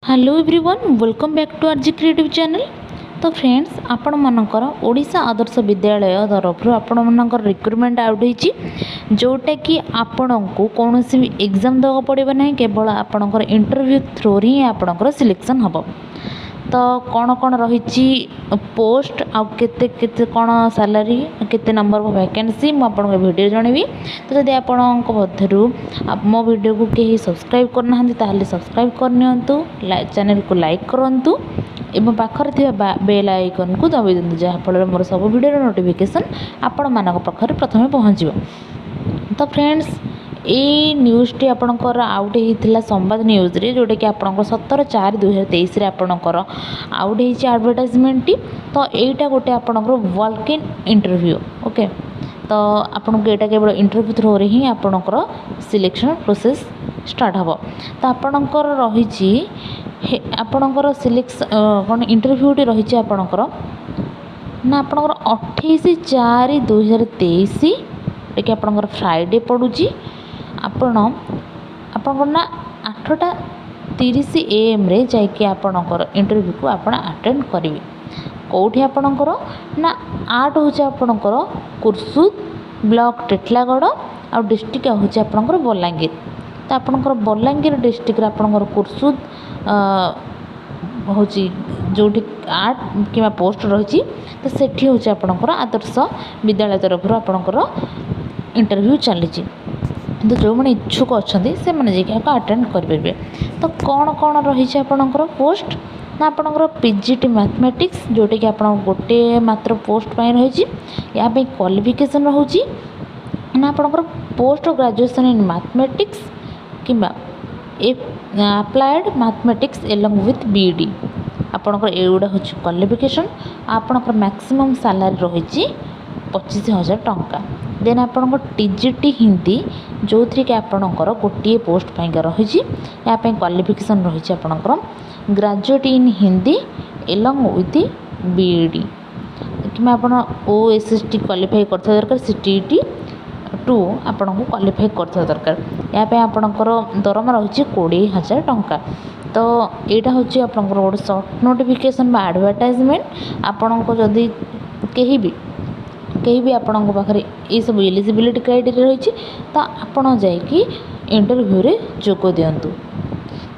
Hello everyone welcome back to RG creative channel. तो friends आपण मानकर ओडिशा आदर्श विद्यालय तरफ आपण मानकर रिक्रुटमेंट आउट होईची जोटा कि आपण को कौन भी एग्जाम देवा पड़े ना केवल आपणकर इंटरव्यू थ्रू ही आपणकर सिलेक्शन हम। तो कौन कौन रही पोस्ट आउ केते केते कौन सैलरी केते नंबर ऑफ वैकेंसी मुझे वीडियो जनइबी। तो जब आपण मध्य मो वीडियो को कहीं सब्सक्राइब करना ताहले सब्सक्राइब करनी चैनल को लाइक करूँ एवं पाखरे बेल आइकन को दबाई दिंतु जहाँफल मोर सब वीडियो नोटिफिकेशन आपण मान पाखे प्रथम पहुँच। तो फ्रेंड्स ये न्यूज़टी आपणकर आउट होता संवाद न्यूज़ रे जोटा कि आपणकर 17/4/2023 आपणकर आउट होती एडवर्टाइजमेंट। तो यहीटा गोटे आपणकर वॉक इन इंटरव्यू ओके। तो आपको यहाँ केवल इंटरव्यू थ्रू ही आपणकर सिलेक्शन प्रोसेस स्टार्ट हम। तो आपणकर रही आपणकर सिलेक्शन कौन इंटरव्यूटी रही आपणकर ना आपणकर 28/4/2023 कि आपणकर फ्राइडे पड़ुची आपण आपणकर ना 8:30 AM रे जाइए आपणकर इंटरव्यू को आपण अटेंड करेंगे। कौटी आपणकर ना 8 हूँ आपणकर कुर्सुद ब्लॉक टेटलागढ़ आ डिस्ट्रिक्ट हूँ आपणकर बलांगीर। तो आपणकर बलांगीर डिस्ट्रिक्ट आपणकर कुर्सुद हूँ जो 8 कि पोस्ट रही। तो सेठी हूँ आपणकर आदर्श विद्यालय तरफ आपणकर इंटरव्यू चली। तो जो मैंने इच्छुक अच्छा से मैंने जाकर अटेंड करेंगे। तो कौन कौन रही आपणकर पोस्ट ना आपणकर पीजीटी मैथमेटिक्स जोटा कि आप गोटे मात्र पोस्ट रही या क्वालिफिकेशन रोचे ना आपणकर पोस्ट ग्रेजुएशन इन मैथमेटिक्स कि applied mathematics along with BEd आपणकर एगुड़ा हूँ क्वालिफिकेशन। आपणकर मैक्सिमम सैलरी रही 25,000 टंका। देन आपणकर टीजीटी हिंदी जो थी कि आपणकर गोटे पोस्ट पाइका रही या क्वालिफिकेशन रही आपणकर graduate in Hindi along with BEd कि आप OSST क्वालिफाई कर दरकार CTET 2 आपन को क्वालिफाई कर दरकार। या आपणकर दरमा रही 20,000 टंका। तो यहाँ हूँ आपंकर गोटे सर्ट नोटिफिकेशन एडवर्टाइजमेंट आपण को जदि कहीं भी आपण पाखे ये सब एलिजिबिलिटी क्राइटेरिया रही तो आपड़ जा इंटरव्यू रे जोग दिंतु।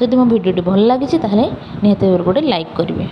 जदि मो वीडियो भल लगी निहत गोटे लाइक करेंगे।